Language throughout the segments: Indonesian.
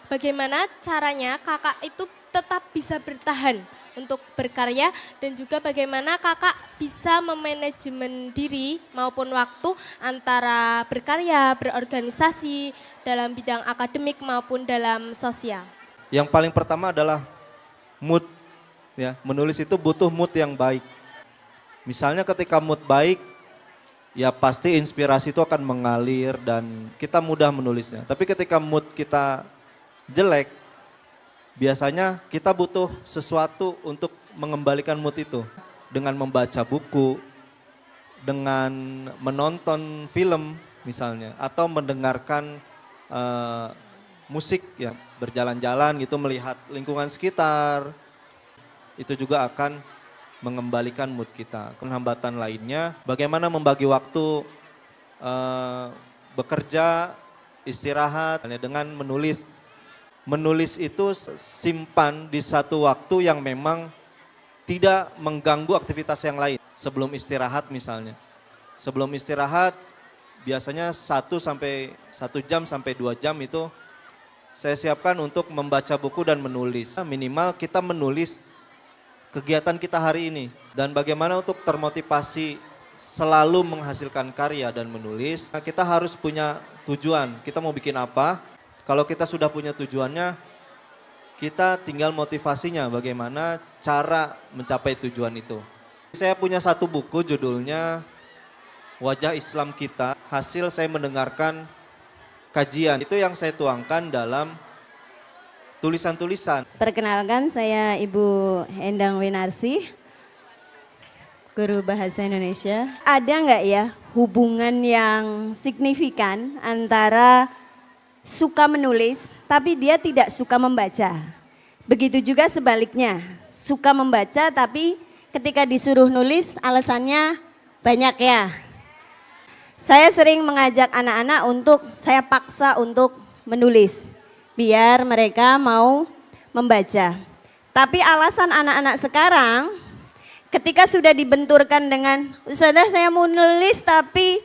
bagaimana caranya kakak itu tetap bisa bertahan untuk berkarya dan juga bagaimana kakak bisa memanajemen diri maupun waktu antara berkarya, berorganisasi dalam bidang akademik maupun dalam sosial. Yang paling pertama adalah mood, ya. Menulis itu butuh mood yang baik. Misalnya ketika mood baik, ya pasti inspirasi itu akan mengalir dan kita mudah menulisnya. Tapi ketika mood kita jelek, biasanya kita butuh sesuatu untuk mengembalikan mood itu. Dengan membaca buku, dengan menonton film misalnya, atau mendengarkan musik, ya, berjalan-jalan gitu, melihat lingkungan sekitar, itu juga akan mengembalikan mood kita. Hambatan lainnya, bagaimana membagi waktu bekerja, istirahat, dengan menulis. Menulis itu simpan di satu waktu yang memang tidak mengganggu aktivitas yang lain. Sebelum istirahat misalnya. Sebelum istirahat biasanya 1 jam sampai 2 jam itu saya siapkan untuk membaca buku dan menulis. Minimal kita menulis kegiatan kita hari ini dan bagaimana untuk termotivasi selalu menghasilkan karya dan menulis. Kita harus punya tujuan, kita mau bikin apa. Kalau kita sudah punya tujuannya, kita tinggal motivasinya bagaimana cara mencapai tujuan itu. Saya punya satu buku judulnya Wajah Islam Kita. Hasil saya mendengarkan kajian, itu yang saya tuangkan dalam tulisan-tulisan. Perkenalkan, saya Ibu Endang Winarsi, guru bahasa Indonesia. Ada nggak ya hubungan yang signifikan antara suka menulis tapi dia tidak suka membaca? Begitu juga sebaliknya, suka membaca tapi ketika disuruh nulis alasannya banyak ya. Saya sering mengajak anak-anak untuk saya paksa untuk menulis biar mereka mau membaca. Tapi alasan anak-anak sekarang ketika sudah dibenturkan dengan Ustazah saya mau nulis tapi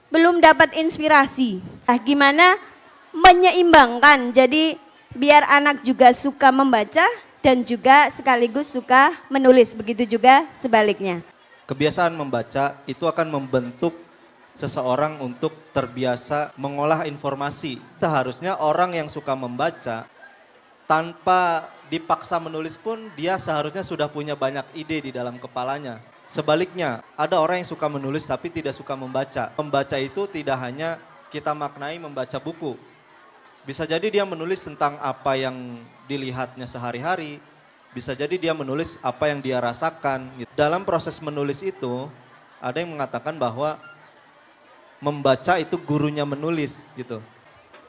belum dapat inspirasi. Gimana menyeimbangkan jadi biar anak juga suka membaca dan juga sekaligus suka menulis, begitu juga sebaliknya. Kebiasaan membaca itu akan membentuk seseorang untuk terbiasa mengolah informasi. Seharusnya orang yang suka membaca tanpa dipaksa menulis pun dia seharusnya sudah punya banyak ide di dalam kepalanya. Sebaliknya, ada orang yang suka menulis tapi tidak suka membaca. Membaca itu tidak hanya kita maknai membaca buku. Bisa jadi dia menulis tentang apa yang dilihatnya sehari-hari, bisa jadi dia menulis apa yang dia rasakan. Dalam proses menulis itu, ada yang mengatakan bahwa membaca itu gurunya menulis gitu.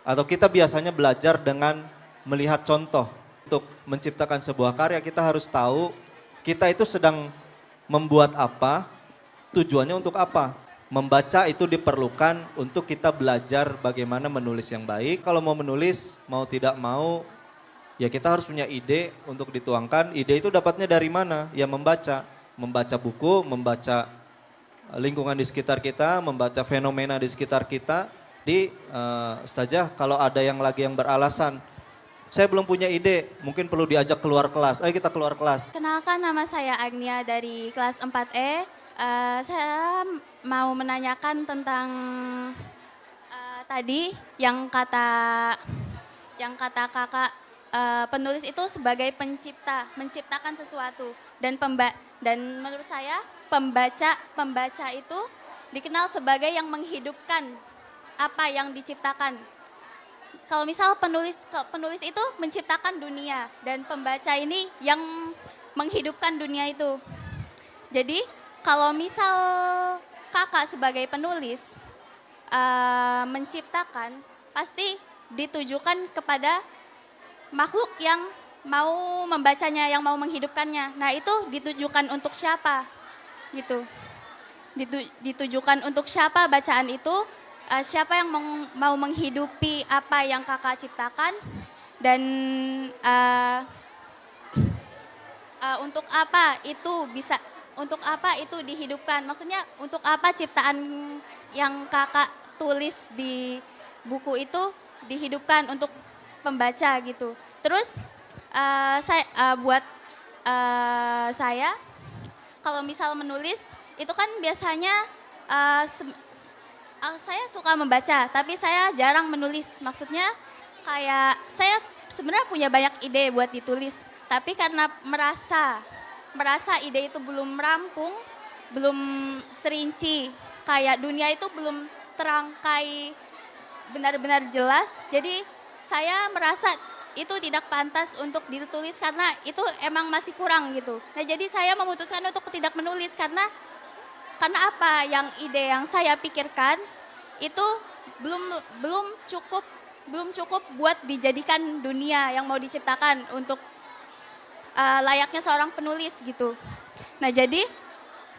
Atau kita biasanya belajar dengan melihat contoh. Untuk menciptakan sebuah karya kita harus tahu kita itu sedang membuat apa, tujuannya untuk apa. Membaca itu diperlukan untuk kita belajar bagaimana menulis yang baik. Kalau mau menulis, mau tidak mau, ya kita harus punya ide untuk dituangkan. Ide itu dapatnya dari mana? Ya membaca. Membaca buku, membaca lingkungan di sekitar kita, membaca fenomena di sekitar kita. Ustazah, kalau ada yang lagi yang beralasan, saya belum punya ide, mungkin perlu diajak keluar kelas. Ayo kita keluar kelas. Kenalkan, nama saya Agnia dari kelas 4E. Saya mau menanyakan tentang tadi yang kata kakak, penulis itu sebagai pencipta, menciptakan sesuatu, dan menurut saya pembaca itu dikenal sebagai yang menghidupkan apa yang diciptakan. Kalau misal penulis itu menciptakan dunia dan pembaca ini yang menghidupkan dunia itu. Jadi kalau misal kakak sebagai penulis menciptakan, pasti ditujukan kepada makhluk yang mau membacanya, yang mau menghidupkannya. Nah itu ditujukan untuk siapa gitu. Ditujukan untuk siapa bacaan itu, siapa yang mau menghidupi apa yang kakak ciptakan, dan untuk apa itu dihidupkan. Maksudnya untuk apa ciptaan yang kakak tulis di buku itu dihidupkan, untuk pembaca gitu. Terus buat saya kalau misal menulis itu kan biasanya saya suka membaca, tapi saya jarang menulis. Maksudnya kayak saya sebenarnya punya banyak ide buat ditulis, tapi karena merasa ide itu belum rampung, belum serinci, kayak dunia itu belum terangkai benar-benar jelas. Jadi saya merasa itu tidak pantas untuk ditulis karena itu emang masih kurang gitu. Nah jadi saya memutuskan untuk tidak menulis karena apa? Yang ide yang saya pikirkan itu belum cukup buat dijadikan dunia yang mau diciptakan untuk layaknya seorang penulis gitu. Nah jadi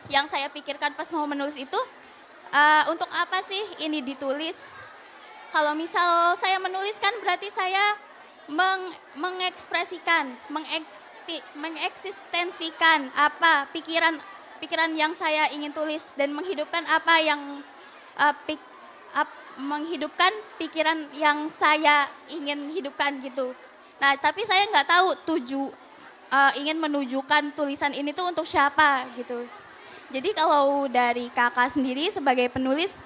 yang saya pikirkan pas mau menulis itu untuk apa sih ini ditulis? Kalau misal saya menulis kan berarti saya mengekspresikan, mengeksistensikan apa pikiran yang saya ingin tulis dan menghidupkan apa yang menghidupkan pikiran yang saya ingin hidupkan gitu. Nah tapi saya nggak tahu ingin menunjukkan tulisan ini tuh untuk siapa gitu. Jadi kalau dari kakak sendiri sebagai penulis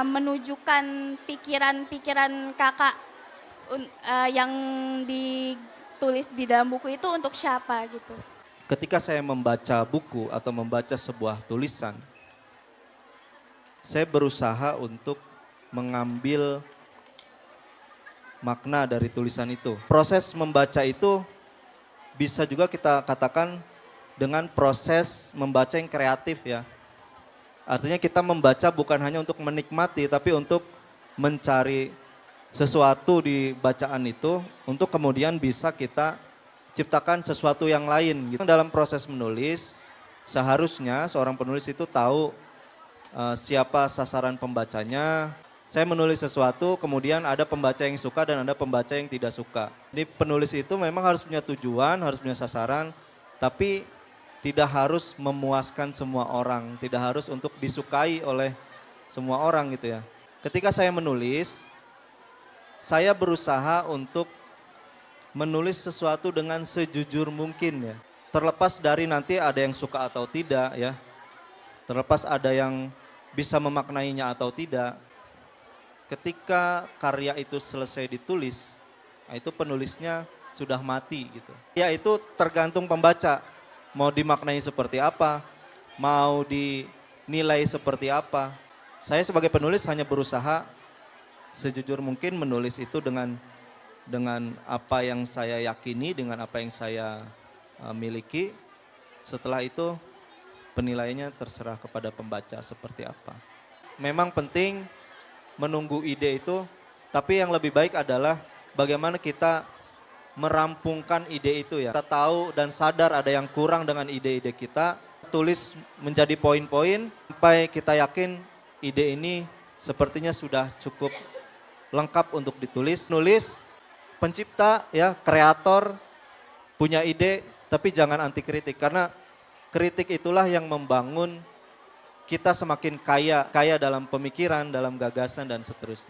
menunjukkan pikiran-pikiran kakak yang ditulis di dalam buku itu untuk siapa gitu. Ketika saya membaca buku atau membaca sebuah tulisan, saya berusaha untuk mengambil makna dari tulisan itu. Proses membaca itu bisa juga kita katakan dengan proses membaca yang kreatif ya. Artinya kita membaca bukan hanya untuk menikmati, tapi untuk mencari sesuatu di bacaan itu, untuk kemudian bisa kita ciptakan sesuatu yang lain. Gitu. Dalam proses menulis, seharusnya seorang penulis itu tahu siapa sasaran pembacanya. Saya menulis sesuatu, kemudian ada pembaca yang suka dan ada pembaca yang tidak suka. Jadi penulis itu memang harus punya tujuan, harus punya sasaran, tapi tidak harus memuaskan semua orang, tidak harus untuk disukai oleh semua orang gitu ya. Ketika saya menulis, saya berusaha untuk menulis sesuatu dengan sejujur mungkin ya. Terlepas dari nanti ada yang suka atau tidak ya. Terlepas ada yang bisa memaknainya atau tidak. Ketika karya itu selesai ditulis, nah itu penulisnya sudah mati gitu. Ya itu tergantung pembaca, mau dimaknai seperti apa, mau dinilai seperti apa. Saya sebagai penulis hanya berusaha sejujur mungkin menulis itu dengan apa yang saya yakini, dengan apa yang saya miliki. Setelah itu penilaiannya terserah kepada pembaca seperti apa. Memang penting menunggu ide itu, tapi yang lebih baik adalah bagaimana kita merampungkan ide itu ya. Kita tahu dan sadar ada yang kurang dengan ide-ide kita, tulis menjadi poin-poin sampai kita yakin ide ini sepertinya sudah cukup lengkap untuk ditulis. Nulis, pencipta ya, kreator, punya ide, tapi jangan anti kritik karena kritik itulah yang membangun kita semakin kaya dalam pemikiran, dalam gagasan dan seterusnya.